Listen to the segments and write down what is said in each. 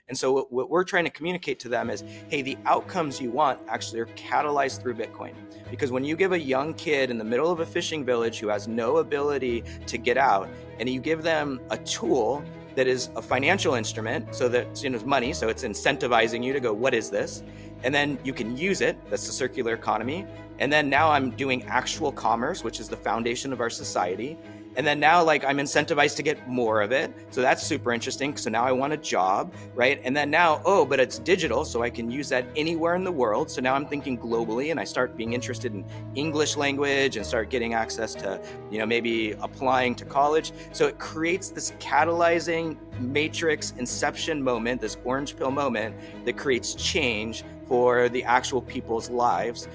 And so what we're trying to communicate to them is, hey, the outcomes you want actually are catalyzed through Bitcoin. Because when you give a young kid in the middle of a fishing village who has no ability to get out, and you give them a tool that is a financial instrument, so that it's money, so it's incentivizing you to go, what is this? And then you can use it. That's the circular economy. And then now I'm doing actual commerce, which is the foundation of our society. And then now, like, I'm incentivized to get more of it. So that's super interesting. So now I want a job, right? And then now, oh, but it's digital, so I can use that anywhere in the world. So now I'm thinking globally, and I start being interested in English language and start getting access to, maybe applying to college. So it creates this catalyzing matrix inception moment, this orange pill moment that creates change for the actual people's lives,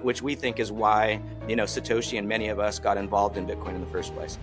which we think is why, Satoshi and many of us got involved in Bitcoin in the first place.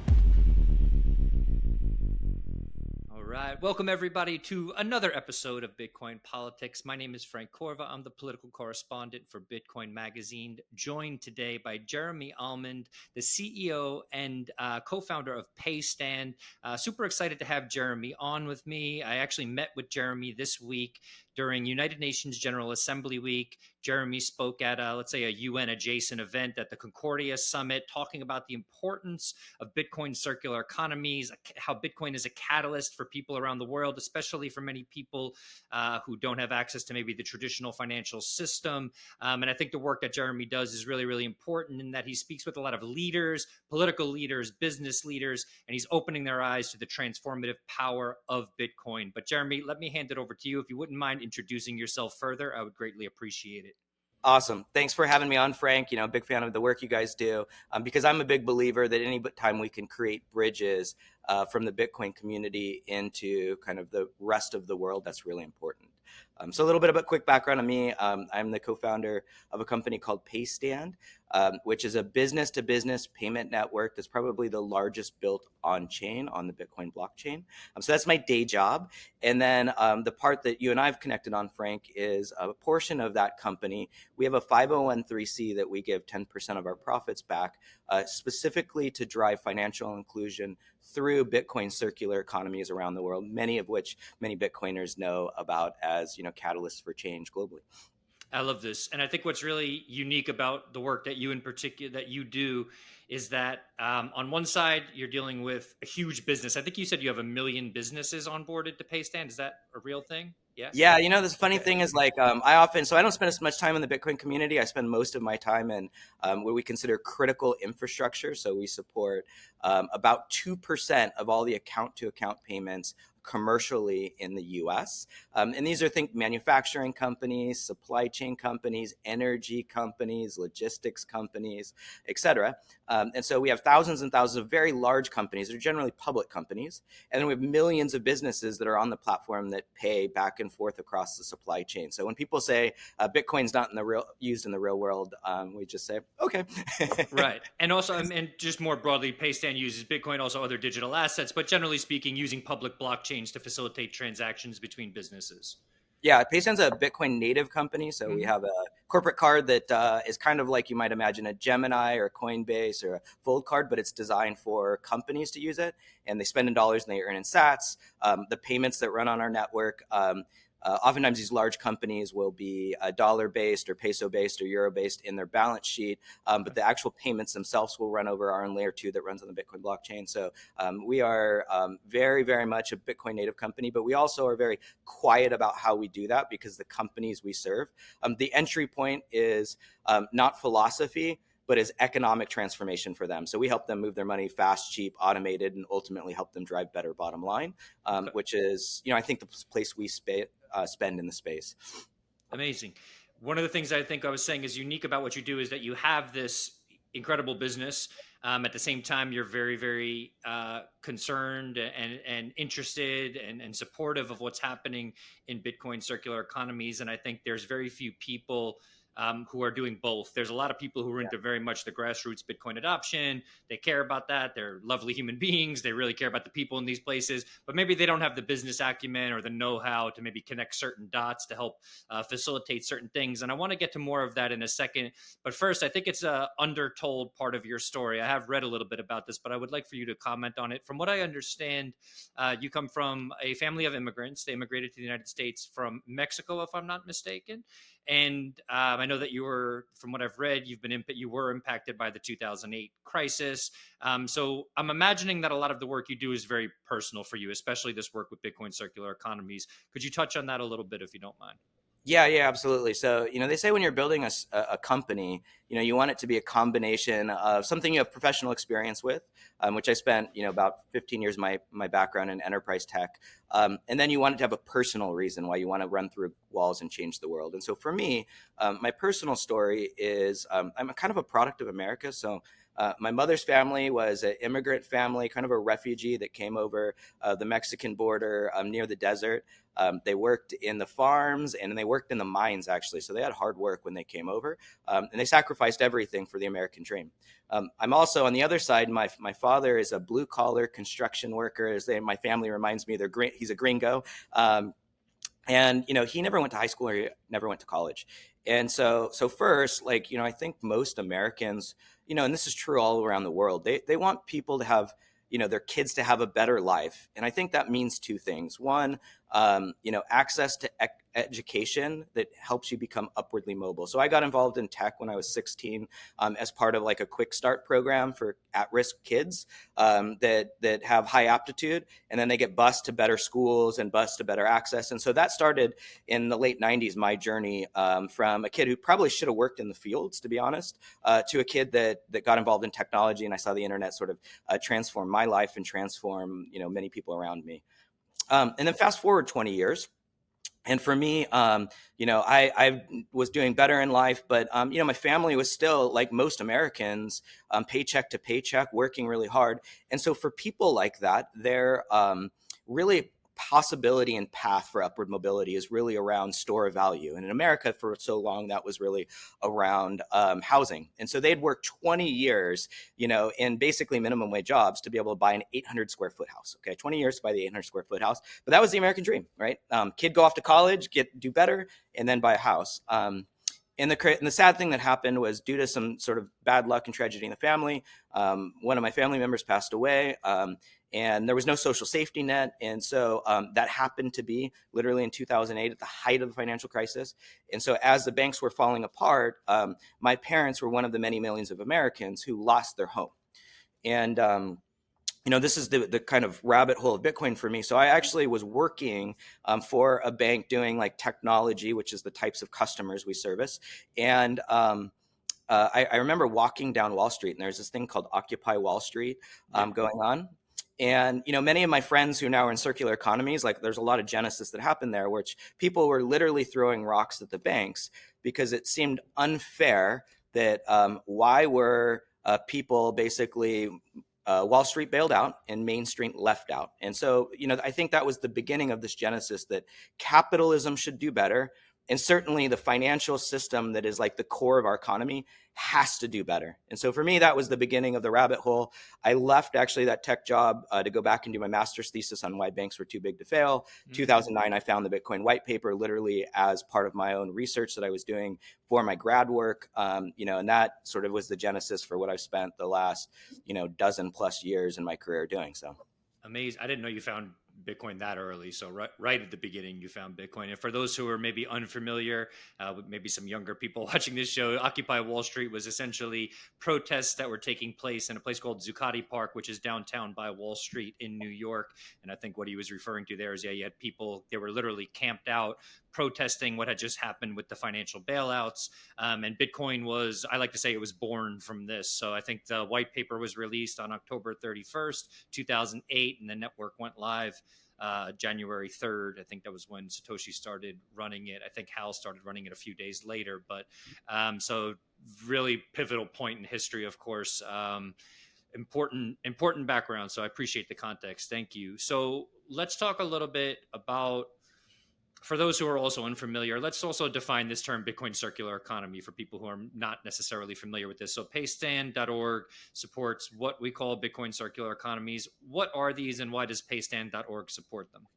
All right. Welcome, everybody, to another episode of Bitcoin Politics. My name is Frank Corva. I'm the political correspondent for Bitcoin Magazine, joined today by Jeremy Almond, the CEO and co-founder of Paystand. Super excited to have Jeremy on with me. I actually met with Jeremy this week during United Nations General Assembly Week. Jeremy spoke at, let's say, a UN-adjacent event at the Concordia Summit, talking about the importance of Bitcoin circular economies, how Bitcoin is a catalyst for people around the world, especially for many people who don't have access to maybe the traditional financial system. And I think the work that Jeremy does is really, really important in that he speaks with a lot of leaders, political leaders, business leaders, and he's opening their eyes to the transformative power of Bitcoin. But Jeremy, let me hand it over to you. If you wouldn't mind introducing yourself further, I would greatly appreciate it. Awesome. Thanks for having me on, Frank. Big fan of the work you guys do, because I'm a big believer that any time we can create bridges from the Bitcoin community into kind of the rest of the world, that's really important. So a little bit of a quick background on me. I'm the co-founder of a company called Paystand, which is a business-to-business payment network that's probably the largest built on-chain on the Bitcoin blockchain. So that's my day job. And then the part that you and I have connected on, Frank, is a portion of that company. We have a 501(c) that we give 10% of our profits back, specifically to drive financial inclusion through Bitcoin circular economies around the world, many of which many Bitcoiners know about as, catalysts for change globally. I love this. And I think what's really unique about the work that you in particular that you do is that on one side, you're dealing with a huge business. I think you said you have 1 million businesses onboarded to Paystand. Is that a real thing? Yes. Yeah, this funny thing is, like, so I don't spend as much time in the Bitcoin community. I spend most of my time in what we consider critical infrastructure. So we support about 2% of all the account-to-account payments commercially in the US. And these are, think, manufacturing companies, supply chain companies, energy companies, logistics companies, et cetera. And so we have thousands and thousands of very large companies. They're generally public companies. And then we have millions of businesses that are on the platform that pay back and forth across the supply chain. So when people say Bitcoin's not used in the real world, we just say, okay. Right. And also, and just more broadly, Paystand uses Bitcoin, also other digital assets, but generally speaking, using public blockchains to facilitate transactions between businesses. Yeah, Paystand's a Bitcoin native company. So we have a corporate card that is kind of like you might imagine a Gemini or a Coinbase or a Fold card, but it's designed for companies to use it. And they spend in dollars and they earn in sats. The payments that run on our network, oftentimes these large companies will be dollar-based or peso-based or euro-based in their balance sheet, but the actual payments themselves will run over our own layer 2 that runs on the Bitcoin blockchain. So we are very, very much a Bitcoin native company, but we also are very quiet about how we do that because the companies we serve, the entry point is not philosophy, but is economic transformation for them. So we help them move their money fast, cheap, automated, and ultimately help them drive better bottom line, which is, I think, the place we spend in the space. Amazing. One of the things I think I was saying is unique about what you do is that you have this incredible business. At the same time, you're very, very concerned and interested and supportive of what's happening in Bitcoin circular economies. And I think there's very few people who are doing both. There's a lot of people who are into very much the grassroots Bitcoin adoption. They care about that. They're lovely human beings. They really care about the people in these places, but maybe they don't have the business acumen or the know-how to maybe connect certain dots to help facilitate certain things. And I want to get to more of that in a second. But first, I think it's a undertold part of your story. I have read a little bit about this, but I would like for you to comment on it. From what I understand, you come from a family of immigrants. They immigrated to the United States from Mexico, if I'm not mistaken. And I know that you were, from what I've read, you were impacted by the 2008 crisis. So I'm imagining that a lot of the work you do is very personal for you, especially this work with Bitcoin circular economies. Could you touch on that a little bit, if you don't mind? Yeah, absolutely. So, they say when you're building a company, you want it to be a combination of something you have professional experience with, which I spent, about 15 years of my background in enterprise tech. And then you want it to have a personal reason why you want to run through walls and change the world. And so for me, my personal story is I'm a kind of a product of America. So my mother's family was an immigrant family, kind of a refugee that came over the Mexican border near the desert. They worked in the farms and they worked in the mines, actually. So they had hard work when they came over, and they sacrificed everything for the American dream. I'm also on the other side. My father is a blue collar construction worker. My family reminds me, he's a gringo. And he never went to high school or he never went to college. And so first, I think most Americans, and this is true all around the world, they want people to have, their kids to have a better life. And I think that means two things. One, access to education that helps you become upwardly mobile. So I got involved in tech when I was 16 as part of like a quick start program for at-risk kids that have high aptitude, and then they get bused to better schools and bused to better access. And so that started in the late 90s, my journey from a kid who probably should have worked in the fields, to be honest, to a kid that got involved in technology. And I saw the internet sort of transform my life and transform, many people around me. And then fast forward 20 years. And for me, I was doing better in life, but, my family was still, like most Americans, paycheck to paycheck, working really hard. And so for people like that, they're really possibility and path for upward mobility is really around store of value. And in America, for so long, that was really around housing. And so they'd work 20 years, in basically minimum wage jobs to be able to buy an 800 square foot house. Okay, 20 years to buy the 800 square foot house. But that was the American dream, right? Kid go off to college, do better, and then buy a house. And the sad thing that happened was, due to some sort of bad luck and tragedy in the family, one of my family members passed away. And there was no social safety net. And so that happened to be literally in 2008 at the height of the financial crisis. And so as the banks were falling apart, my parents were one of the many millions of Americans who lost their home. And, this is the kind of rabbit hole of Bitcoin for me. So I actually was working for a bank doing like technology, which is the types of customers we service. And I remember walking down Wall Street, and there's this thing called Occupy Wall Street going on. And, many of my friends who now are in circular economies, like there's a lot of genesis that happened there, which people were literally throwing rocks at the banks because it seemed unfair that why were people basically Wall Street bailed out and Main Street left out. And so, I think that was the beginning of this genesis that capitalism should do better. And certainly the financial system that is like the core of our economy has to do better. And so for me, that was the beginning of the rabbit hole. I left actually that tech job to go back and do my master's thesis on why banks were too big to fail. 2009, I found the Bitcoin white paper literally as part of my own research that I was doing for my grad work. And that sort of was the genesis for what I've spent the last, dozen plus years in my career doing. So amazing. I didn't know you found Bitcoin that early. So right at the beginning, you found Bitcoin. And for those who are maybe unfamiliar, maybe some younger people watching this show, Occupy Wall Street was essentially protests that were taking place in a place called Zuccotti Park, which is downtown by Wall Street in New York. And I think what he was referring to there is, you had people, they were literally camped out protesting what had just happened with the financial bailouts. And Bitcoin was, I like to say, it was born from this. So I think the white paper was released on October 31st, 2008, and the network went live January 3rd. I think that was when Satoshi started running it. I think Hal started running it a few days later. But so really pivotal point in history, of course. Important background. So I appreciate the context. Thank you. So let's talk a little bit about for those who are also unfamiliar, let's also define this term Bitcoin circular economy for people who are not necessarily familiar with this. So paystand.org supports what we call Bitcoin circular economies. What are these and why does paystand.org support them?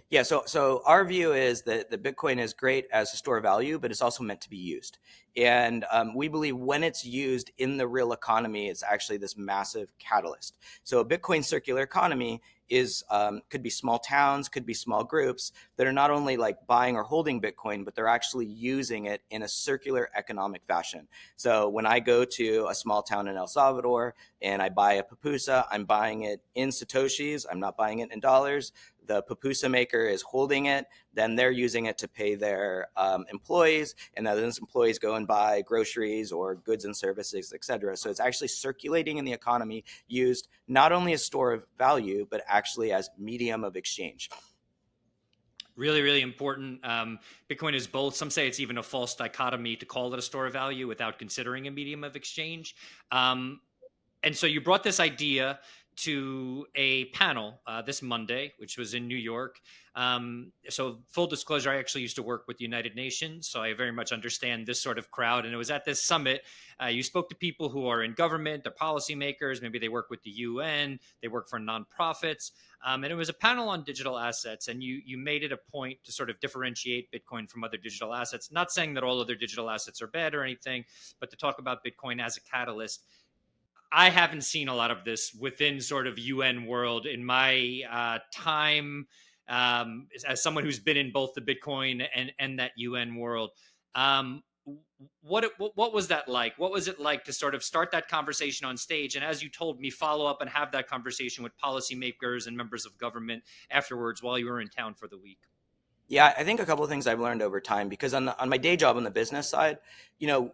Yeah, so our view is that the Bitcoin is great as a store of value, but it's also meant to be used. And we believe when it's used in the real economy, it's actually this massive catalyst. So a Bitcoin circular economy is could be small towns, could be small groups that are not only like buying or holding Bitcoin, but they're actually using it in a circular economic fashion. So when I go to a small town in El Salvador and I buy a pupusa, I'm buying it in Satoshis. I'm not buying it in dollars. The pupusa maker is holding it, then they're using it to pay their employees, and then those employees go and buy groceries or goods and services, et cetera. So it's actually circulating in the economy, used not only as store of value, but actually as medium of exchange. Really, really important. Bitcoin is both. Some say it's even a false dichotomy to call it a store of value without considering a medium of exchange. And so you brought this idea to a panel this Monday, which was in New York. So full disclosure, I actually used to work with the United Nations, so I very much understand this sort of crowd. And it was at this summit. You spoke to people who are in government, they're policymakers, maybe they work with the UN, they work for nonprofits. And it was a panel on digital assets, and you made it a point to sort of differentiate Bitcoin from other digital assets. Not saying that all other digital assets are bad or anything, but to talk about Bitcoin as a catalyst. I haven't seen a lot of this within sort of UN world in my time as someone who's been in both the Bitcoin and that UN world. Um, what was that like? What was it like to sort of start that conversation on stage? And as you told me, follow up and have that conversation with policymakers and members of government afterwards while you were in town for the week? Yeah, I think a couple of things I've learned over time, because on my day job on the business side, you know,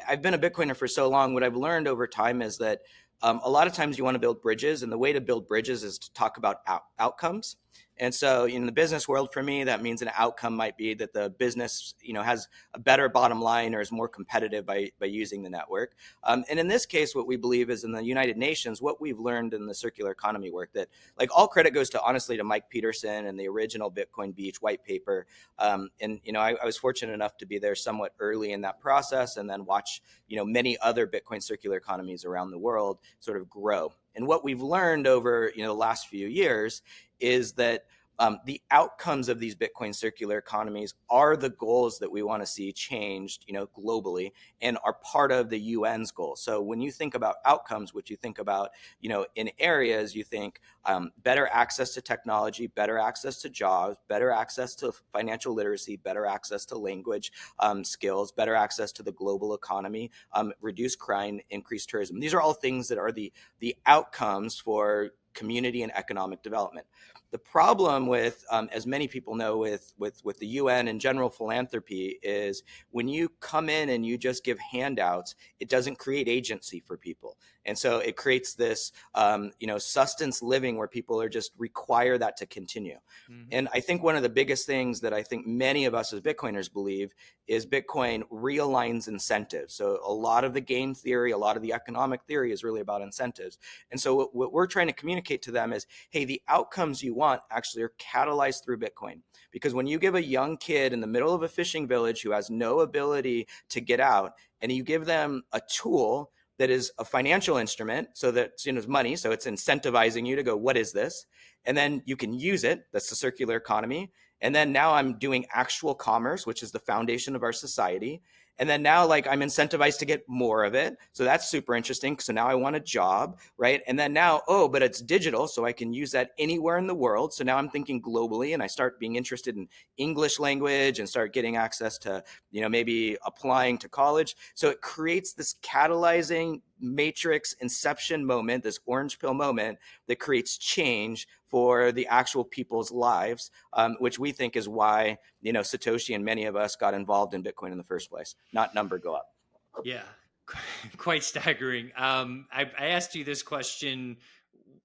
I've been a Bitcoiner for so long. What I've learned over time is that a lot of times you want to build bridges, and the way to build bridges is to talk about outcomes. And so in the business world, for me, that means an outcome might be that the business, has a better bottom line or is more competitive by using the network. And in this case, what we believe is in the United Nations, what we've learned in the circular economy work, that like all credit goes to honestly to Mike Peterson and the original Bitcoin Beach white paper. And I was fortunate enough to be there somewhat early in that process, and then watch many other Bitcoin circular economies around the world sort of grow. And what we've learned over the last few years is that the outcomes of these Bitcoin circular economies are the goals that we want to see changed, globally, and are part of the UN's goals. So when you think about outcomes, what you think about, in areas, you think better access to technology, better access to jobs, better access to financial literacy, better access to language skills, better access to the global economy, reduce crime, increase tourism. These are all things that are the outcomes for community and economic development. The problem with, as many people know, with the UN and general philanthropy is when you come in and you just give handouts, it doesn't create agency for people. And so it creates this, sustenance living where people are just require that to continue. Mm-hmm. And I think one of the biggest things that I think many of us as Bitcoiners believe is Bitcoin realigns incentives. So a lot of the game theory, a lot of the economic theory is really about incentives. And so what we're trying to communicate to them is, hey, the outcomes you want actually are catalyzed through Bitcoin. Because when you give a young kid in the middle of a fishing village who has no ability to get out, and you give them a tool that is a financial instrument, so that it's money, so it's incentivizing you to go, what is this? And then you can use it. That's the circular economy. And then now I'm doing actual commerce, which is the foundation of our society. And then now, like, I'm incentivized to get more of it. So that's super interesting. So now I want a job, right? And then now, but it's digital, so I can use that anywhere in the world. So now I'm thinking globally, and I start being interested in English language and start getting access to, maybe applying to college. So it creates this catalyzing matrix inception moment, this orange pill moment that creates change for the actual people's lives, which we think is why, Satoshi and many of us got involved in Bitcoin in the first place, not number go up. Yeah, quite staggering. I asked you this question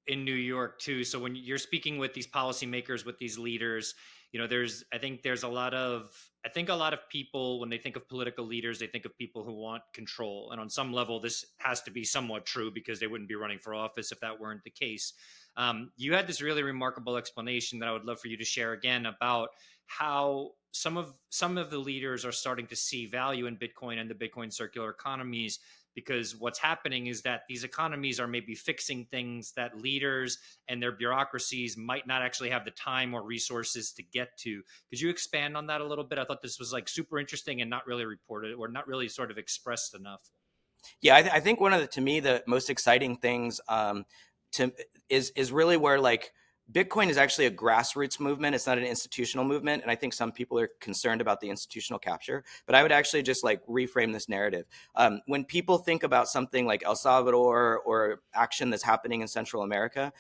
in New York too. So when you're speaking with these policymakers, with these leaders, I think a lot of people, when they think of political leaders, they think of people who want control. And on some level, this has to be somewhat true, because they wouldn't be running for office if that weren't the case. You had this really remarkable explanation that I would love for you to share again about how some of the leaders are starting to see value in Bitcoin and the Bitcoin circular economies, because what's happening is that these economies are maybe fixing things that leaders and their bureaucracies might not actually have the time or resources to get to. Could you expand on that a little bit? I thought this was like super interesting and not really reported or not really sort of expressed enough. Yeah, I think one of to me the most exciting things to is really where like Bitcoin is actually a grassroots movement. It's not an institutional movement, and I think some people are concerned about the institutional capture. But I would actually just like reframe this narrative. When people think about something like El Salvador or action that's happening in Central America,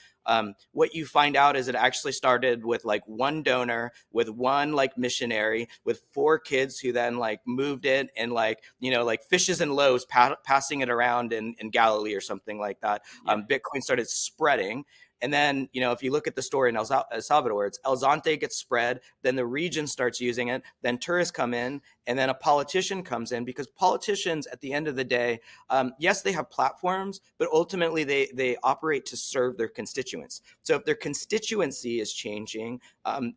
what you find out is it actually started with like one donor, with one like missionary, with four kids who then like moved it and like, like fishes and loaves passing it around in Galilee or something like that. Yeah. Bitcoin started spreading. And then, if you look at the story in El Salvador, it's El Zante gets spread, then the region starts using it, then tourists come in, and then a politician comes in, because politicians, at the end of the day, yes, they have platforms, but ultimately they operate to serve their constituents. So if their constituency is changing,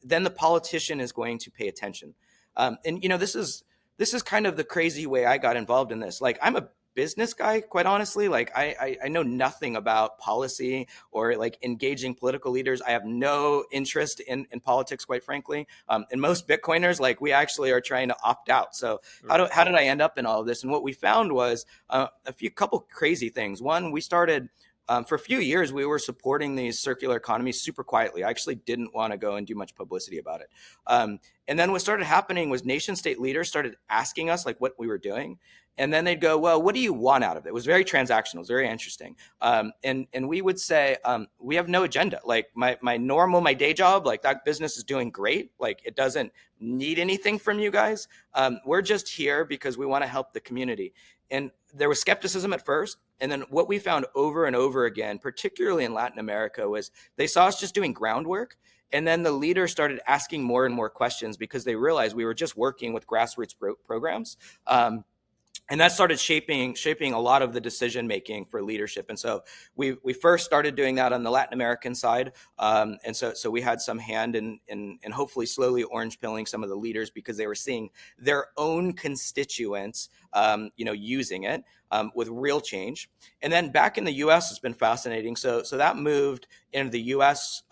then the politician is going to pay attention. And this is kind of the crazy way I got involved in this. Like, I'm a business guy, quite honestly. Like, I know nothing about policy or like engaging political leaders. I have no interest in politics, quite frankly. And most Bitcoiners, like, we actually are trying to opt out. So Right. how did I end up in all of this? And what we found was couple crazy things. One, we started for a few years, we were supporting these circular economies super quietly. I actually didn't want to go and do much publicity about it. And then what started happening was nation state leaders started asking us like what we were doing. And then they'd go, well, what do you want out of it? It was very transactional. It was very interesting. And we would say, we have no agenda. Like my day job, like that business is doing great. Like it doesn't need anything from you guys. We're just here because we want to help the community. And there was skepticism at first. And then what we found over and over again, particularly in Latin America, was they saw us just doing groundwork. And then the leaders started asking more and more questions because they realized we were just working with grassroots programs. And that started shaping a lot of the decision making for leadership. And so we first started doing that on the Latin American side, and so we had some hand in hopefully slowly orange pilling some of the leaders because they were seeing their own constituents, using it with real change. And then back in the U.S., it's been fascinating. So that moved into the U.S.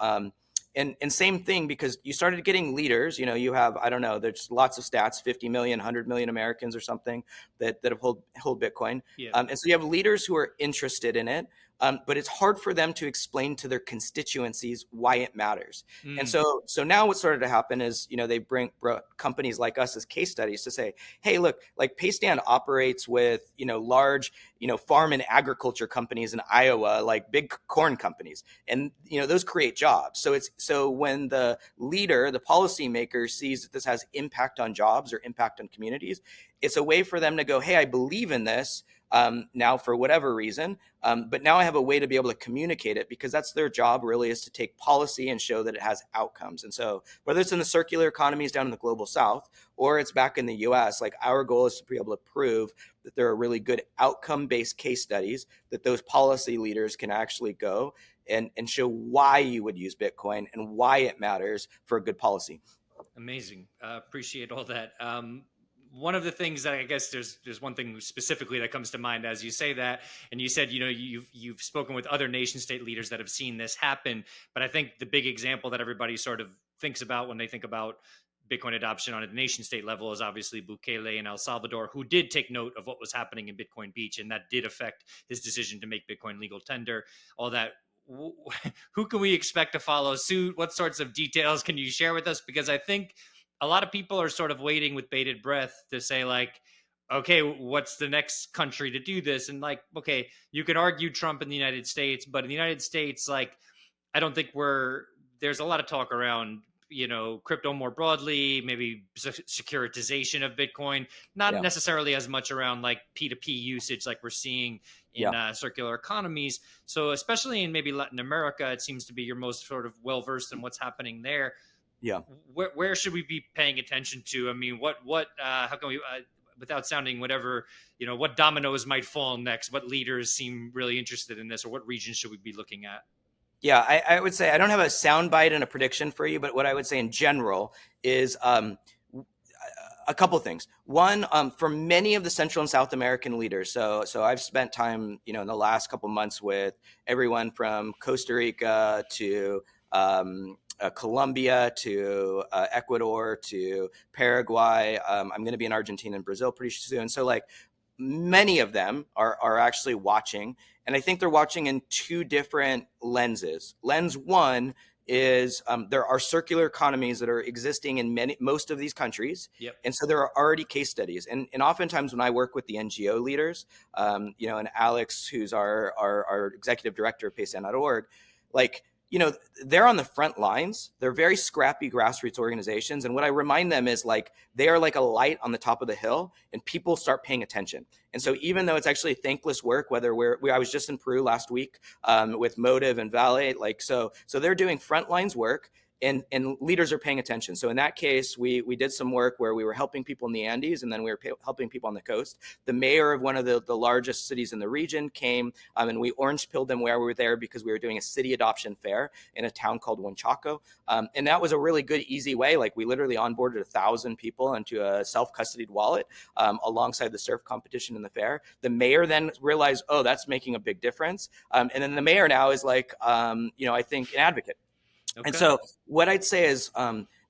And same thing, because you started getting leaders, you have, I don't know, there's lots of stats, 50 million, 100 million Americans or something that have hold Bitcoin. Yeah. And so you have leaders who are interested in it, but it's hard for them to explain to their constituencies why it matters. And so now what started to happen is, they brought companies like us as case studies to say, hey, look, like Paystand operates with, large, farm and agriculture companies in Iowa, like big corn companies. And, those create jobs. So when the leader, the policymaker sees that this has impact on jobs or impact on communities, it's a way for them to go, hey, I believe in this now for whatever reason, but now I have a way to be able to communicate it, because that's their job really, is to take policy and show that it has outcomes. And so whether it's in the circular economies down in the global south or it's back in the US, like our goal is to be able to prove that there are really good outcome-based case studies that those policy leaders can actually go and show why you would use Bitcoin and why it matters for a good policy. Amazing. Appreciate all that. One of the things that I guess there's one thing specifically that comes to mind as you say that, and you said, you've spoken with other nation state leaders that have seen this happen. But I think the big example that everybody sort of thinks about when they think about Bitcoin adoption on a nation state level is obviously Bukele in El Salvador, who did take note of what was happening in Bitcoin Beach, and that did affect his decision to make Bitcoin legal tender. All that. Who can we expect to follow suit? What sorts of details can you share with us? Because I think a lot of people are sort of waiting with bated breath to say, like, okay, what's the next country to do this? And like, okay, you can argue Trump in the United States, but in the United States, like, I don't think there's a lot of talk around, crypto more broadly, maybe securitization of Bitcoin, not Yeah. necessarily as much around like P2P usage like we're seeing in circular economies. So especially in maybe Latin America, it seems to be you're most sort of well-versed in what's happening there. Yeah. Where should we be paying attention to? I mean, how can we, without sounding whatever, what dominoes might fall next? What leaders seem really interested in this, or what regions should we be looking at? Yeah, I would say I don't have a soundbite and a prediction for you, but what I would say in general is a couple things. One, for many of the Central and South American leaders, so I've spent time, in the last couple months with everyone from Costa Rica to Colombia to Ecuador to Paraguay. I'm going to be in Argentina and Brazil pretty soon. So like many of them are actually watching, and I think they're watching in two different lenses. Lens one is there are circular economies that are existing in most of these countries, Yep. and so there are already case studies. And oftentimes when I work with the NGO leaders, and Alex, who's our executive director of Paystand.org, like, they're on the front lines. They're very scrappy grassroots organizations. And what I remind them is like, they are like a light on the top of the hill and people start paying attention. And so even though it's actually thankless work, whether I was just in Peru last week with Motiv and Vale, like, so they're doing front lines work, and leaders are paying attention. So in that case, we did some work where we were helping people in the Andes, and then we were helping people on the coast. The mayor of one of the largest cities in the region came, and we orange pilled them where we were there because we were doing a city adoption fair in a town called Huanchaco. And that was a really good, easy way. Like, we literally onboarded 1,000 people into a self-custodied wallet alongside the surf competition in the fair. The mayor then realized, oh, that's making a big difference. And then the mayor now is like, I think, an advocate. And Okay. so what I'd say is,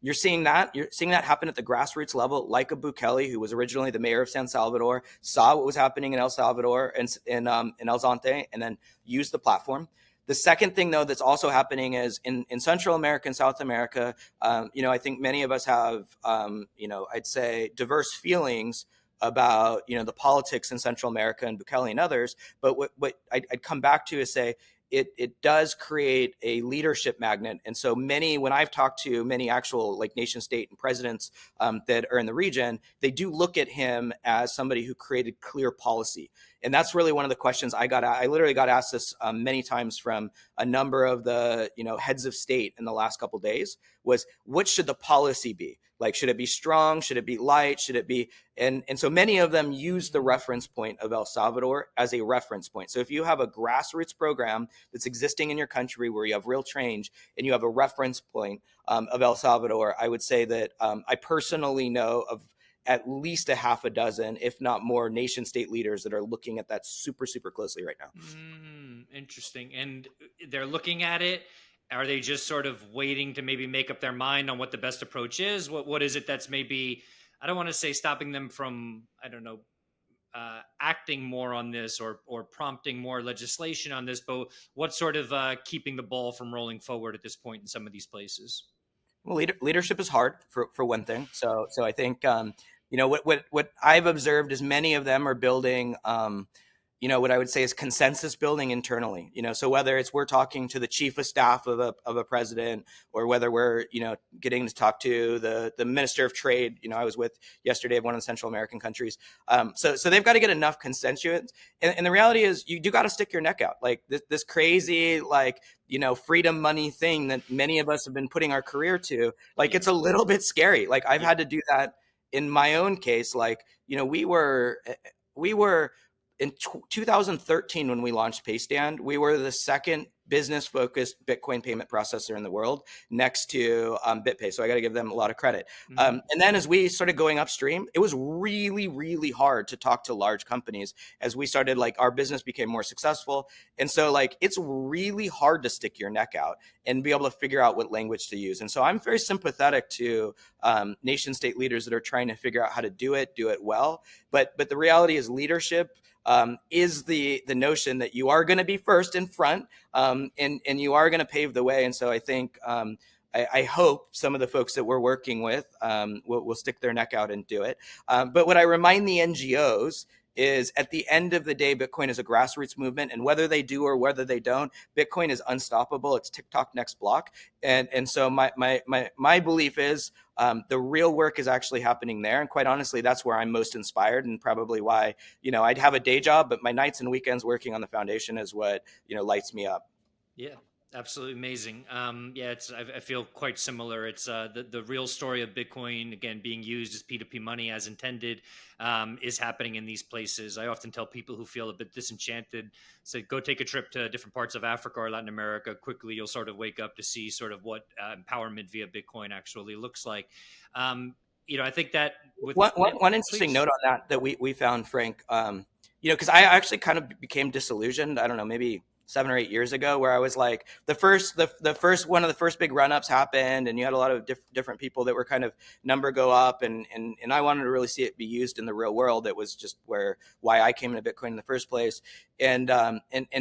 you're seeing that happen at the grassroots level, like a Bukele, who was originally the mayor of San Salvador, saw what was happening in El Salvador and in El Zante, and then used the platform. The second thing, though, that's also happening is in Central America and South America. I think many of us have, I'd say, diverse feelings about the politics in Central America and Bukele and others. But what I'd come back to is say, it does create a leadership magnet. And so when I've talked to many actual like nation state and presidents that are in the region, they do look at him as somebody who created clear policy. And that's really one of the questions I literally got asked this many times from a number of the heads of state in the last couple of days, was what should the policy be? Like, should it be strong? Should it be light? Should it be? And so many of them use the reference point of El Salvador as a reference point. So if you have a grassroots program that's existing in your country where you have real change and you have a reference point of El Salvador, I would say that I personally know of at least a half a dozen, if not more, nation state leaders that are looking at that super, super closely right now. Interesting. And they're looking at it. Are they just sort of waiting to maybe make up their mind on what the best approach is? What is it that's maybe, I don't want to say stopping them from, I don't know, acting more on this or prompting more legislation on this, but what's sort of keeping the ball from rolling forward at this point in some of these places? Well, leadership is hard for one thing. So I think what I've observed is many of them are building what I would say is consensus building internally. So whether it's we're talking to the chief of staff of a president, or whether we're getting to talk to the minister of trade. I was with yesterday of one of the Central American countries. So they've got to get enough consensus, and the reality is you do got to stick your neck out. Like this crazy like freedom money thing that many of us have been putting our career to. Like, Yeah. it's a little bit scary. Like, I've Yeah. had to do that in my own case. Like, we were in 2013 when we launched Paystand. We were the second business focused Bitcoin payment processor in the world, next to BitPay. So I got to give them a lot of credit. Mm-hmm. And then as we started going upstream, it was really, really hard to talk to large companies as we started, like, our business became more successful. And so, like, it's really hard to stick your neck out and be able to figure out what language to use. And so I'm very sympathetic to nation state leaders that are trying to figure out how to do it well. But the reality is leadership is the notion that you are going to be first in front, and you are going to pave the way. And so I think I hope some of the folks that we're working with will stick their neck out and do it. But what I remind the NGOs is, at the end of the day, Bitcoin is a grassroots movement, and whether they do or whether they don't, Bitcoin is unstoppable. It's TikTok next block. And so my belief is the real work is actually happening there. And quite honestly, that's where I'm most inspired, and probably why, I'd have a day job, but my nights and weekends working on the foundation is what, lights me up. Yeah. Absolutely amazing. Yeah, I feel quite similar. It's the real story of Bitcoin again being used as P2P money as intended is happening in these places. I often tell people who feel a bit disenchanted, say go take a trip to different parts of Africa or Latin America. Quickly, you'll sort of wake up to see sort of what empowerment via Bitcoin actually looks like. Um, I think that with One interesting please, note on that we found, Frank, because I actually kind of became disillusioned. I don't know, maybe 7 or 8 years ago, where I was like, the first one of the first big run ups happened, and you had a lot of different people that were kind of number go up, and I wanted to really see it be used in the real world. It was just why I came into Bitcoin in the first place, and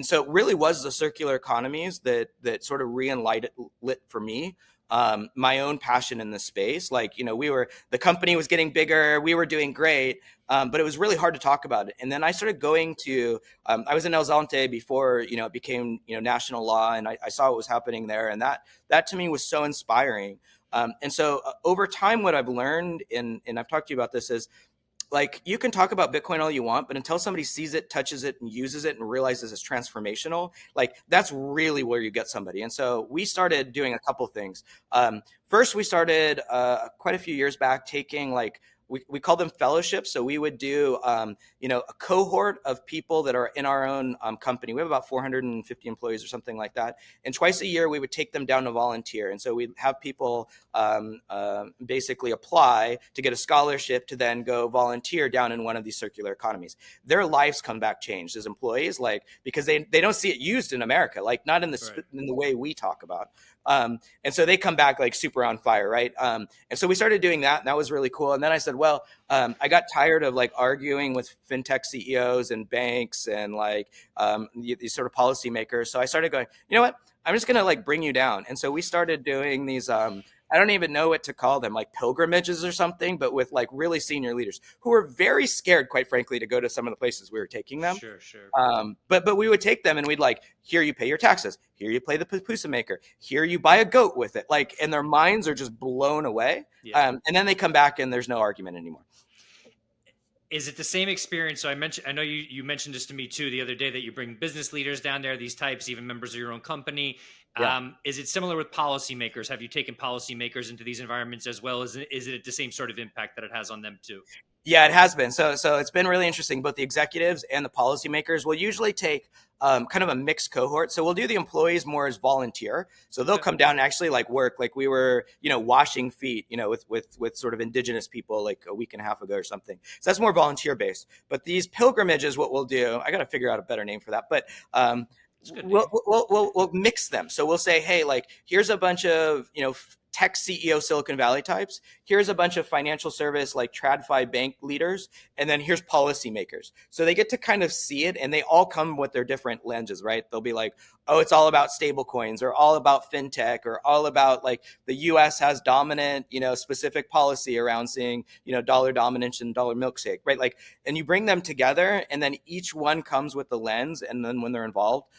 so it really was the circular economies that sort of re-enlightened lit for me my own passion in this space. Like, the company was getting bigger, we were doing great, but it was really hard to talk about it. And then I started going to, I was in El Zante before, it became, national law, and I saw what was happening there. And that to me was so inspiring. And so over time, what I've learned, and I've talked to you about this, is like, you can talk about Bitcoin all you want, but until somebody sees it, touches it, and uses it and realizes it's transformational, like, that's really where you get somebody. And so we started doing a couple things. First, we started quite a few years back taking, like, we call them fellowships. So we would do, a cohort of people that are in our own company. We have about 450 employees or something like that. And twice a year, we would take them down to volunteer. And so we'd have people basically apply to get a scholarship to then go volunteer down in one of these circular economies. Their lives come back changed as employees, like, because they don't see it used in America, like, not in right. in the way we talk about. And so they come back like super on fire, right? And so we started doing that, and that was really cool. And then I said, well, I got tired of like arguing with fintech CEOs and banks and like these sort of policymakers. So I started going, you know what? I'm just gonna like bring you down. And so we started doing these. I don't even know what to call them, like pilgrimages or something, but with like really senior leaders who were very scared, quite frankly, to go to some of the places we were taking them. Sure. But we would take them and we'd like, here you pay your taxes, here you play the pupusa maker, here you buy a goat with it, like, and their minds are just blown away. Yeah. And then they come back and there's no argument anymore. Is it the same experience? So I know you mentioned this to me too the other day, that you bring business leaders down there, these types, even members of your own company. Yeah. Is it similar with policymakers? Have you taken policymakers into these environments as well? Is it the same sort of impact that it has on them too? Yeah, it has been. So it's been really interesting. Both the executives and the policymakers will usually take kind of a mixed cohort. So we'll do the employees more as volunteer. So they'll Okay. come down and actually like work, like we were, washing feet, with sort of indigenous people like a week and a half ago or something. So that's more volunteer based. But these pilgrimages, what we'll do, I got to figure out a better name for that. But It's a good name. we'll mix them. So we'll say, hey, like, here's a bunch of, tech CEO Silicon Valley types. Here's a bunch of financial service like TradFi bank leaders, and then here's policymakers. So they get to kind of see it, and they all come with their different lenses, right? They'll be like, oh, it's all about stablecoins, or all about fintech, or all about like the U.S. has dominant, specific policy around seeing, dollar dominance and dollar milkshake, right? Like, and you bring them together, and then each one comes with the lens, and then when they're involved,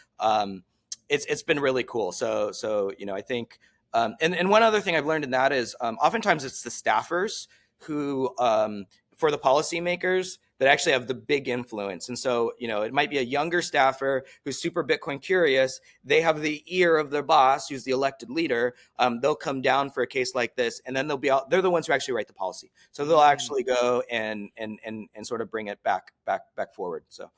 it's been really cool. So I think. And one other thing I've learned in that is oftentimes it's the staffers who, for the policymakers, that actually have the big influence. And so, it might be a younger staffer who's super Bitcoin curious. They have the ear of their boss, who's the elected leader. They'll come down for a case like this, and then they're the ones who actually write the policy. So they'll actually go and sort of bring it back forward. So.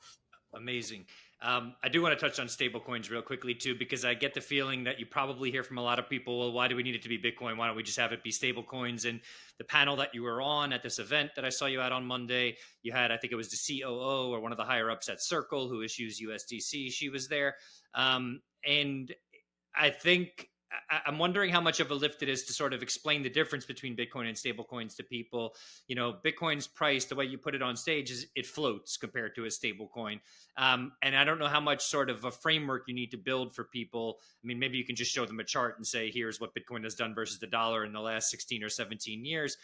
Amazing. I do want to touch on stablecoins real quickly too, because I get the feeling that you probably hear from a lot of people, well, why do we need it to be Bitcoin? Why don't we just have it be stablecoins? And the panel that you were on at this event that I saw you at on Monday, you had, I think it was the COO or one of the higher ups at Circle who issues USDC. She was there. And I think I'm wondering how much of a lift it is to sort of explain the difference between Bitcoin and stablecoins to people. Bitcoin's price, the way you put it on stage, is it floats compared to a stablecoin. And I don't know how much sort of a framework you need to build for people. I mean, maybe you can just show them a chart and say, here's what Bitcoin has done versus the dollar in the last 16 or 17 years.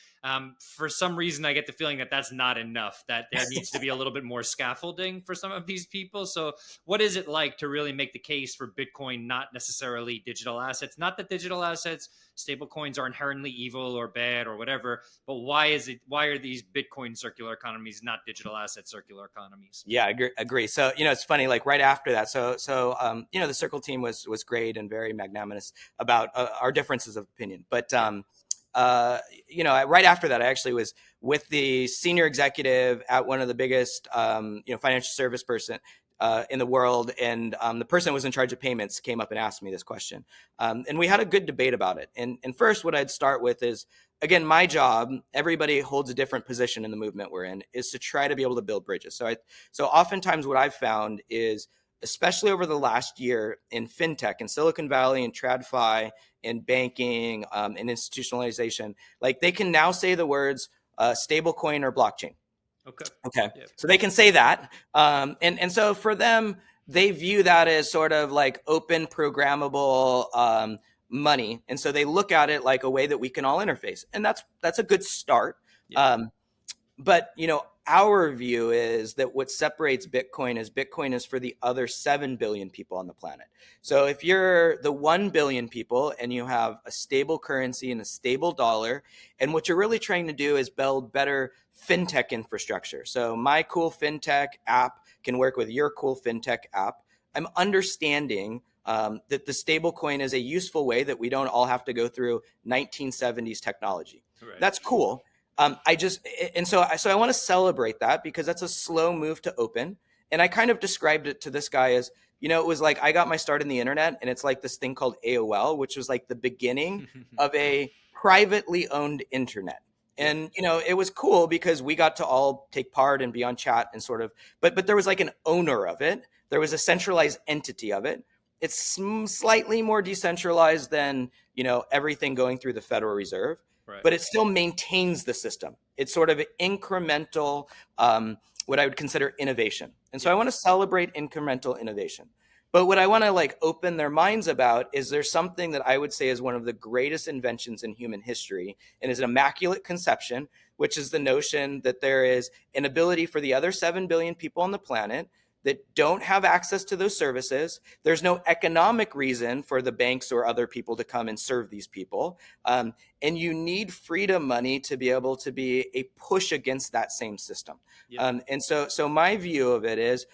For some reason, I get the feeling that that's not enough, that there needs to be a little bit more scaffolding for some of these people. So what is it like to really make the case for Bitcoin, not necessarily digital assets assets. Not that digital assets, stablecoins are inherently evil or bad or whatever, but why are these Bitcoin circular economies not digital asset circular economies? Yeah, I agree. So, it's funny, like right after that. The Circle team was great and very magnanimous about our differences of opinion. But, right after that, I actually was with the senior executive at one of the biggest, financial service person in the world. And the person who was in charge of payments came up and asked me this question. And we had a good debate about it. And first, what I'd start with is, again, my job, everybody holds a different position in the movement we're in, is to try to be able to build bridges. So oftentimes what I've found is, especially over the last year in fintech, in Silicon Valley, and TradFi, in banking, and institutionalization, like they can now say the words stablecoin or blockchain. Okay. Yeah. So they can say that. And so for them, they view that as sort of like open programmable money. And so they look at it like a way that we can all interface. And that's a good start. Yeah. But our view is that what separates Bitcoin is for the other 7 billion people on the planet. So if you're the 1 billion people and you have a stable currency and a stable dollar, and what you're really trying to do is build better fintech infrastructure. So my cool fintech app can work with your cool fintech app. I'm understanding that the stablecoin is a useful way that we don't all have to go through 1970s technology. Right. That's cool. So I want to celebrate that because that's a slow move to open. And I kind of described it to this guy as, it was like I got my start in the internet, and it's like this thing called AOL, which was like the beginning of a privately owned internet. And, it was cool because we got to all take part and be on chat and sort of, but there was like an owner of it. There was a centralized entity of it. It's slightly more decentralized than, everything going through the Federal Reserve. Right. But it still maintains the system. It's sort of incremental, what I would consider innovation. And so I want to celebrate incremental innovation. But what I want to open their minds about is there's something that I would say is one of the greatest inventions in human history, and is an immaculate conception, which is the notion that there is an ability for the other 7 billion people on the planet that don't have access to those services. There's no economic reason for the banks or other people to come and serve these people. And you need freedom money to be able to be a push against that same system. Yep. And so my view of it is,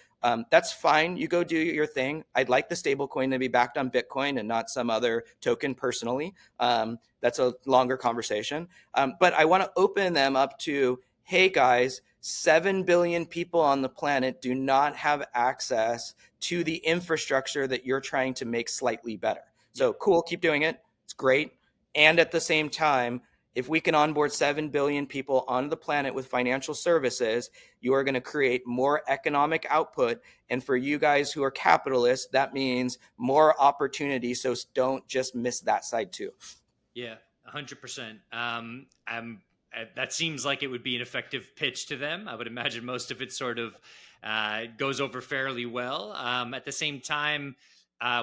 that's fine. You go do your thing. I'd like the stablecoin to be backed on Bitcoin and not some other token personally. That's a longer conversation. But I want to open them up to, hey guys, 7 billion people on the planet do not have access to the infrastructure that you're trying to make slightly better. So cool, keep doing it. It's great. And at the same time, if we can onboard 7 billion people on the planet with financial services, you are going to create more economic output. And for you guys who are capitalists, that means more opportunity. So don't just miss that side too. Yeah, 100%. That seems like it would be an effective pitch to them. I would imagine most of it sort of goes over fairly well. At the same time,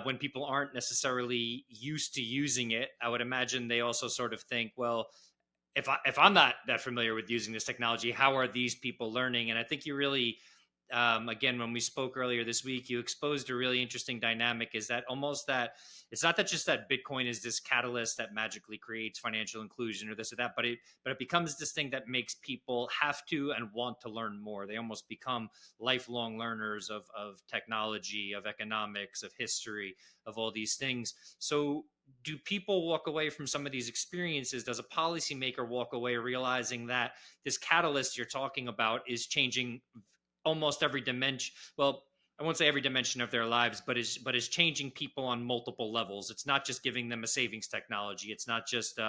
when people aren't necessarily used to using it, I would imagine they also sort of think, well, if I'm not that familiar with using this technology, how are these people learning? And I think you really, again, when we spoke earlier this week, you exposed a really interesting dynamic, is that almost that it's not that just that Bitcoin is this catalyst that magically creates financial inclusion or this or that, but it becomes this thing that makes people have to and want to learn more. They almost become lifelong learners of technology, of economics, of history, of all these things. So do people walk away from some of these experiences? Does a policymaker walk away realizing that this catalyst you're talking about is changing almost every dimension? Well, I won't say every dimension of their lives, but is changing people on multiple levels. It's not just giving them a savings technology. It's not just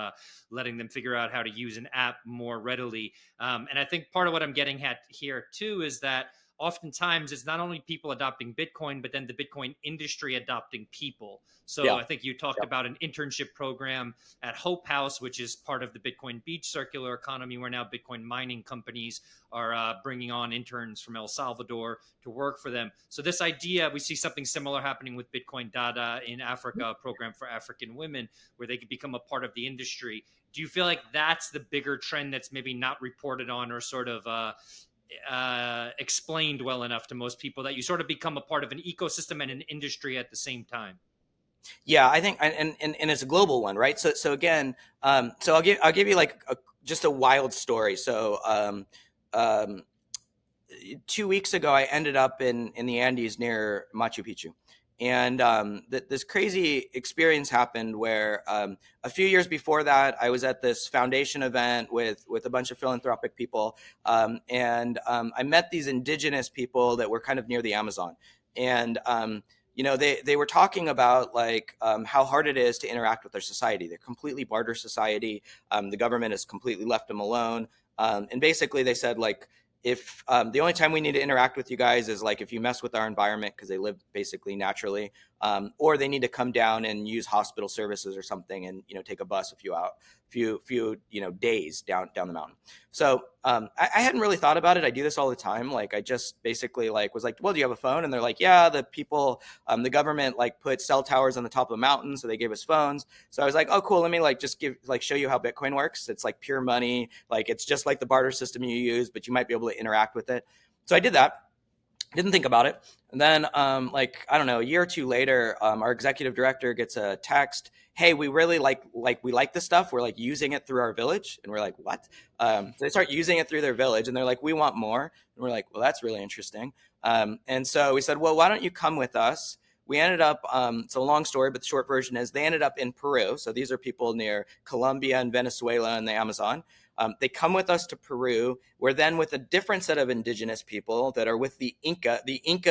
letting them figure out how to use an app more readily. And I think part of what I'm getting at here too is that oftentimes it's not only people adopting Bitcoin, but then the Bitcoin industry adopting people. So I think you talked about an internship program at Hope House, which is part of the Bitcoin Beach circular economy, where now Bitcoin mining companies are bringing on interns from El Salvador to work for them. So this idea, we see something similar happening with Bitcoin Dada in Africa, a program for African women, where they could become a part of the industry. Do you feel like that's the bigger trend that's maybe not reported on or sort of explained well enough to most people, that you sort of become a part of an ecosystem and an industry at the same time? Yeah, I think, and it's a global one, right? So again, so I'll give you like just a wild story. So um, 2 weeks ago, I ended up in the Andes near Machu Picchu, and this crazy experience happened where a few years before that, I was at this foundation event with a bunch of philanthropic people, and I met these indigenous people that were kind of near the Amazon, and they were talking about like how hard it is to interact with their society. They're completely barter society. The government has completely left them alone, and basically they said like, if the only time we need to interact with you guys is like if you mess with our environment because they live basically naturally, or they need to come down and use hospital services or something, and take a bus a few days down the mountain. So I hadn't really thought about it. I do this all the time. Like I just basically like was like, well, do you have a phone? And they're like, yeah, the people, the government like put cell towers on the top of the mountain, so they gave us phones. So I was like, oh, cool. Let me like just show you how Bitcoin works. It's like pure money. Like it's just like the barter system you use, but you might be able to interact with it. So I did that. Didn't think about it. And then, I don't know, a year or two later, our executive director gets a text. Hey, we really we like this stuff. We're like using it through our village. And we're like, what? So they start using it through their village, and they're like, we want more. And we're like, well, that's really interesting. And so we said, well, why don't you come with us? We ended up, it's a long story, but the short version is they ended up in Peru. So these are people near Colombia and Venezuela and the Amazon. They come with us to Peru. We're then with a different set of indigenous people that are with the Inca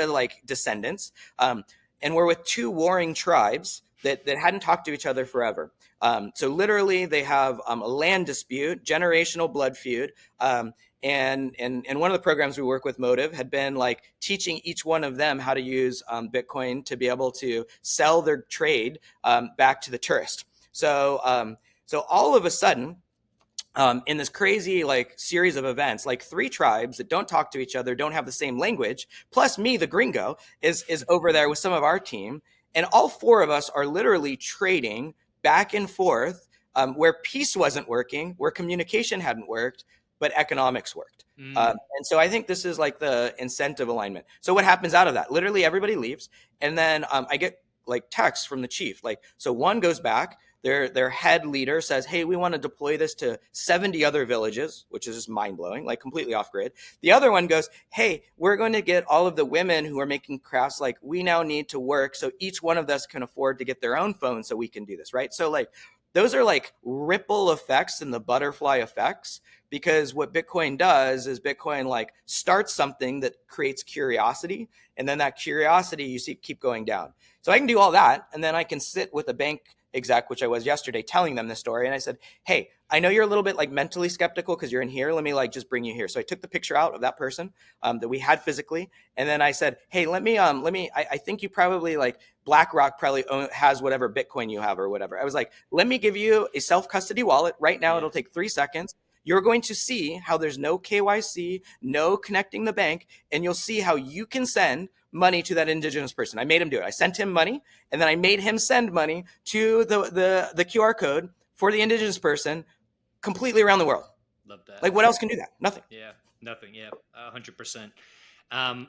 like descendants. And we're with two warring tribes that hadn't talked to each other forever. So literally they have a land dispute, generational blood feud. And one of the programs we work with, Motiv, had been like teaching each one of them how to use Bitcoin to be able to sell their trade back to the tourist. So all of a sudden, in this crazy like series of events, like three tribes that don't talk to each other, don't have the same language, plus me, the gringo, is over there with some of our team, and all four of us are literally trading back and forth, where peace wasn't working, where communication hadn't worked, but economics worked. And so I think this is like the incentive alignment. So what happens out of that? Literally everybody leaves, and then I get like texts from the chief. Like, so one goes back, their head leader says, hey, we want to deploy this to 70 other villages, which is just mind-blowing, like completely off grid. The other one goes, hey, we're going to get all of the women who are making crafts, like we now need to work so each one of us can afford to get their own phone so we can do this, right? So like those are like ripple effects and the butterfly effects, because what Bitcoin does is Bitcoin like starts something that creates curiosity, and then that curiosity you see keep going down. So I can do all that, and then I can sit with a bank exec, which I was yesterday, telling them this story. And I said, hey, I know you're a little bit like mentally skeptical because you're in here. Let me like just bring you here. So I took the picture out of that person that we had physically. And then I said, hey, I think you probably like BlackRock probably has whatever Bitcoin you have or whatever. I was like, let me give you a self-custody wallet right now. It'll take 3 seconds. You're going to see how there's no KYC, no connecting the bank, and you'll see how you can send money to that indigenous person. I made him do it. I sent him money, and then I made him send money to the QR code for the indigenous person completely around the world. Love that. Like, what else can do that? Nothing. Yeah, nothing. Yeah, 100%.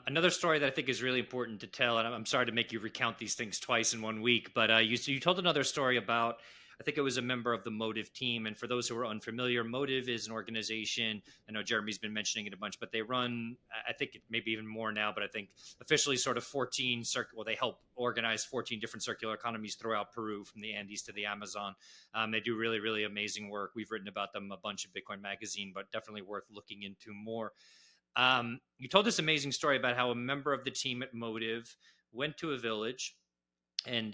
Another story that I think is really important to tell, and I'm sorry to make you recount these things twice in 1 week, but you told another story about, I think it was a member of the Motiv team. And for those who are unfamiliar, Motiv is an organization. I know Jeremy's been mentioning it a bunch, but they run, I think maybe even more now, but I think officially sort of 14 they help organize 14 different circular economies throughout Peru, from the Andes to the Amazon. They do really, really amazing work. We've written about them a bunch in Bitcoin Magazine, but definitely worth looking into more. You told this amazing story about how a member of the team at Motiv went to a village and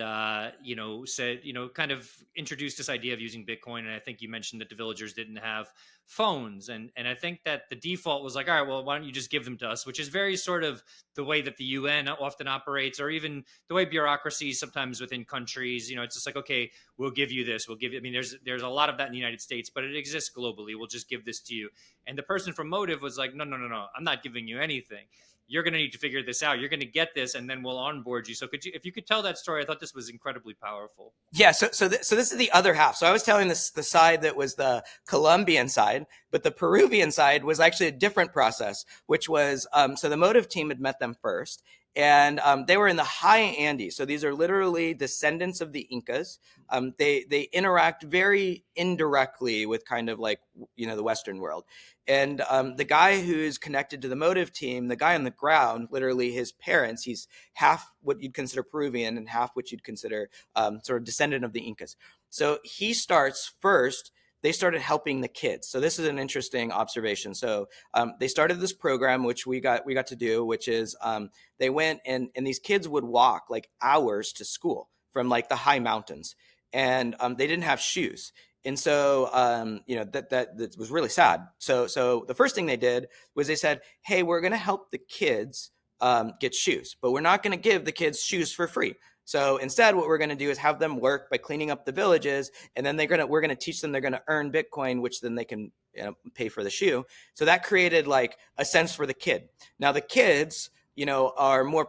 said, kind of introduced this idea of using Bitcoin. And I think you mentioned that the villagers didn't have phones, and I think that the default was like, all right, well, why don't you just give them to us, which is very sort of the way that the UN often operates, or even the way bureaucracies sometimes within countries. It's just like, okay, we'll give you this, we'll give you, I mean, there's a lot of that in the United States, but it exists globally. We'll just give this to you. And the person from Motiv was like, no, I'm not giving you anything. You're going to need to figure this out. You're going to get this, and then we'll onboard you. So if you could tell that story, I thought this was incredibly powerful. Yeah. So this is the other half. So I was telling the side that was the Colombian side, but the Peruvian side was actually a different process, which was, so the Motiv team had met them first. And they were in the high Andes. So these are literally descendants of the Incas. They interact very indirectly with kind of like, the Western world. And the guy who's connected to the Motiv team, the guy on the ground, literally his parents, he's half what you'd consider Peruvian and half what you'd consider sort of descendant of the Incas. So he starts first. They started helping the kids. So this is an interesting observation. So they started this program, which we got to do, which is they went and these kids would walk like hours to school from like the high mountains, and they didn't have shoes. And so, that was really sad. So the first thing they did was they said, "Hey, we're going to help the kids get shoes, but we're not going to give the kids shoes for free. So instead, what we're going to do is have them work by cleaning up the villages, and then we're going to teach them they're going to earn Bitcoin, which then they can pay for the shoe." So that created like a sense for the kid. Now the kids, are more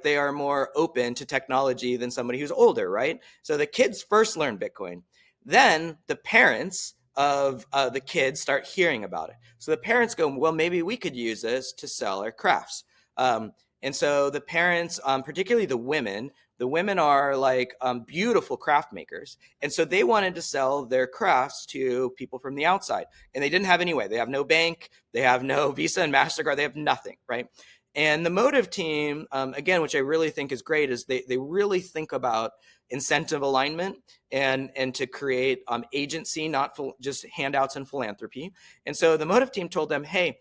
they are more open to technology than somebody who's older, right? So the kids first learn Bitcoin. Then the parents of the kids start hearing about it. So the parents go, well, maybe we could use this to sell our crafts. And so the parents, particularly the women are like beautiful craft makers. And so they wanted to sell their crafts to people from the outside. And they didn't have any way. They have no bank. They have no Visa and MasterCard. They have nothing, right? And the Motiv team, again, which I really think is great, is they really think about incentive alignment and to create agency, not just handouts and philanthropy. And so the Motiv team told them, hey,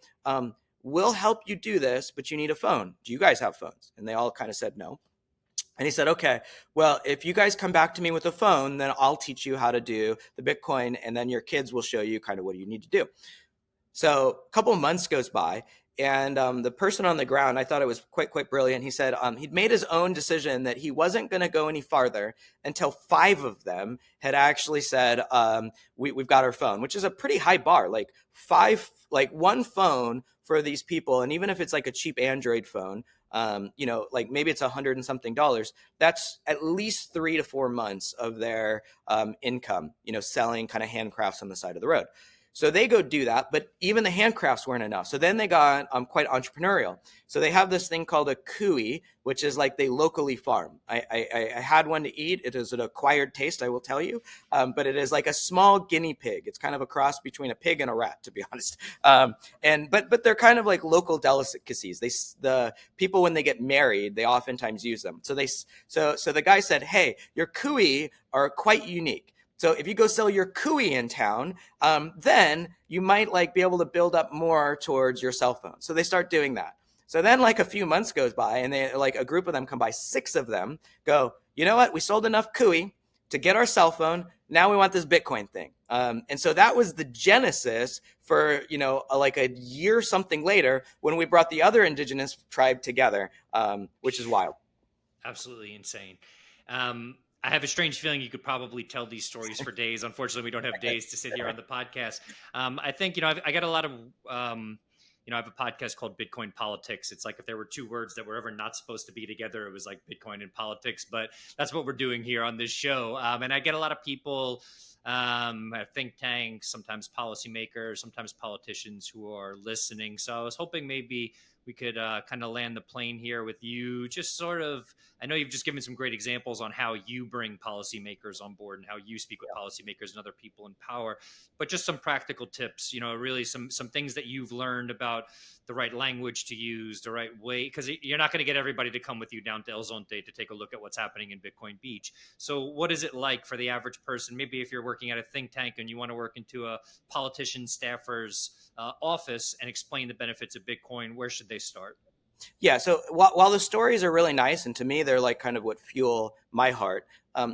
we'll help you do this, but you need a phone. Do you guys have phones? And they all kind of said no. And he said, okay, well, if you guys come back to me with a phone, then I'll teach you how to do the Bitcoin, and then your kids will show you kind of what you need to do. So a couple of months goes by, and the person on the ground, I thought it was quite brilliant. He said he'd made his own decision that he wasn't going to go any farther until 5 of them had actually said, we've got our phone, which is a pretty high bar. Like 5, like one phone for these people, and even if it's like a cheap Android phone, like maybe it's $100 and something. That's at least 3 to 4 months of their income, selling kind of handcrafts on the side of the road. So they go do that, but even the handcrafts weren't enough. So then they got quite entrepreneurial. So they have this thing called a kui, which is like they locally farm. I had one to eat. It is an acquired taste, I will tell you, but it is like a small guinea pig. It's kind of a cross between a pig and a rat, to be honest. But they're kind of like local delicacies. The people, when they get married, they oftentimes use them. So the guy said, hey, your kui are quite unique. So if you go sell your kui in town, then you might like be able to build up more towards your cell phone. So they start doing that. So then like a few months goes by, and they like a group of them come by, 6 of them go, you know what? We sold enough kui to get our cell phone. Now we want this Bitcoin thing. And so that was the genesis for, like a year something later when we brought the other indigenous tribe together, which is wild. Absolutely insane. I have a strange feeling you could probably tell these stories for days. Unfortunately, we don't have days to sit here on the podcast. I think, I got a lot of, I have a podcast called Bitcoin Politics. It's like if there were 2 words that were ever not supposed to be together, it was like Bitcoin and politics. But that's what we're doing here on this show. And I get a lot of people, think tanks, sometimes policymakers, sometimes politicians who are listening. So I was hoping maybe we could kind of land the plane here with you. Just sort of, I know you've just given some great examples on how you bring policymakers on board and how you speak with policymakers and other people in power, but just some practical tips, really some things that you've learned about the right language to use, the right way, because you're not going to get everybody to come with you down to El Zonte to take a look at what's happening in Bitcoin Beach. So what is it like for the average person? Maybe if you're working at a think tank and you want to work into a politician staffer's office and explain the benefits of Bitcoin, where should they start? Yeah. So while the stories are really nice, and to me, they're like kind of what fuel my heart.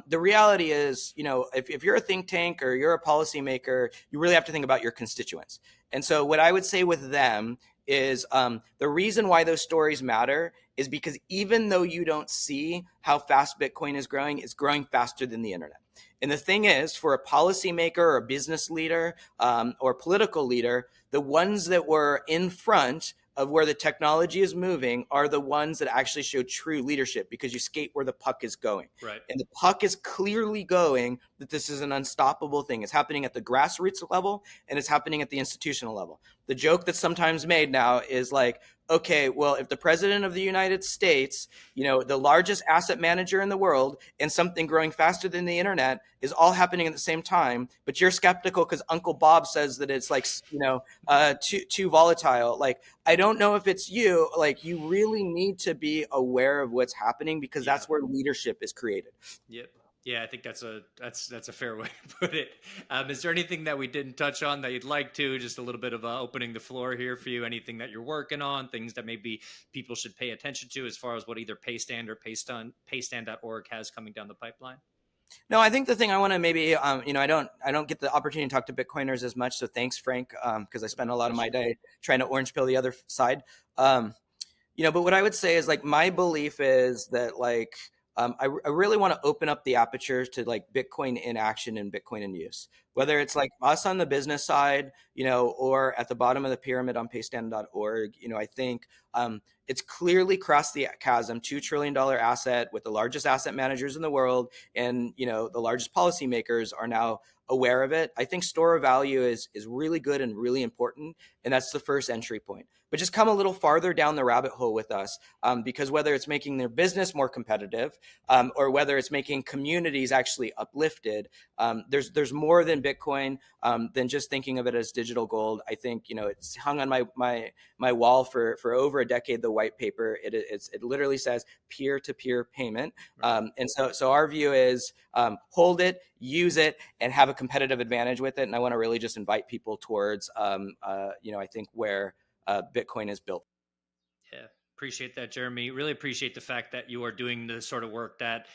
The reality is, if you're a think tank or you're a policymaker, you really have to think about your constituents. And so what I would say with them is the reason why those stories matter is because even though you don't see how fast Bitcoin is growing, it's growing faster than the internet. And the thing is, for a policymaker or a business leader or political leader, the ones that were in front of where the technology is moving are the ones that actually show true leadership, because you skate where the puck is going. Right. And the puck is clearly going that this is an unstoppable thing. It's happening at the grassroots level, and it's happening at the institutional level. the joke that's sometimes made now is like, okay, well, if the president of the United States, the largest asset manager in the world, and something growing faster than the internet is all happening at the same time, but you're skeptical because Uncle Bob says that it's like, too volatile. Like, I don't know if it's you. Like, you really need to be aware of what's happening because Yeah. that's where leadership is created. Yep. Yeah, I think that's a fair way to put it. Is there anything that we didn't touch on that you'd like to? Just a little bit of opening the floor here for you. Anything that you're working on? Things that maybe people should pay attention to as far as what either Paystand or Paystand.org has coming down the pipeline? No, I think the thing I want to maybe, I don't get the opportunity to talk to Bitcoiners as much. So thanks, Frank, because I spend a lot of my day trying to orange pill the other side. Um, but what I would say is like my belief is that like I really want to open up the aperture to like Bitcoin in action and Bitcoin in use, whether it's like us on the business side, or at the bottom of the pyramid on paystand.org. I think it's clearly crossed the chasm, $2 trillion asset with the largest asset managers in the world, and the largest policymakers are now aware of it. I think store of value is really good and really important, and that's the first entry point. But just come a little farther down the rabbit hole with us, because whether it's making their business more competitive, or whether it's making communities actually uplifted, there's more than Bitcoin, than just thinking of it as digital gold. I think it's hung on my wall for over a decade. The white paper, it literally says peer to peer payment, and so our view is hold it, use it, and have a competitive advantage with it. And I want to really just invite people towards I think where Bitcoin is built. Yeah, appreciate that, Jeremy. Really appreciate the fact that you are doing the sort of work that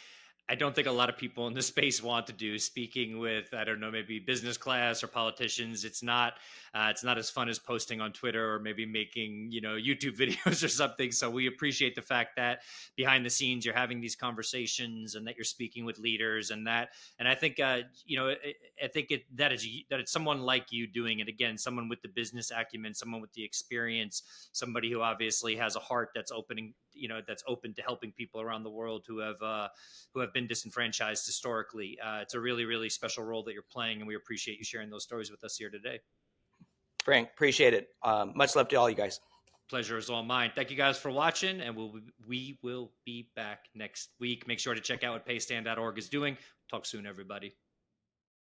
I don't think a lot of people in the space want to do. Speaking with, I don't know, maybe business class or politicians, it's not as fun as posting on Twitter or maybe making YouTube videos or something. So we appreciate the fact that behind the scenes you're having these conversations and that you're speaking with leaders and I think I think that it's someone like you doing it again, someone with the business acumen, someone with the experience, somebody who obviously has a heart that's open to helping people around the world who have been disenfranchised historically. It's a really, really special role that you're playing, and we appreciate you sharing those stories with us here today. Frank, appreciate it. Much love to all you guys. Pleasure is all mine. Thank you guys for watching, and we will be back next week. Make sure to check out what paystand.org is doing. Talk soon, everybody.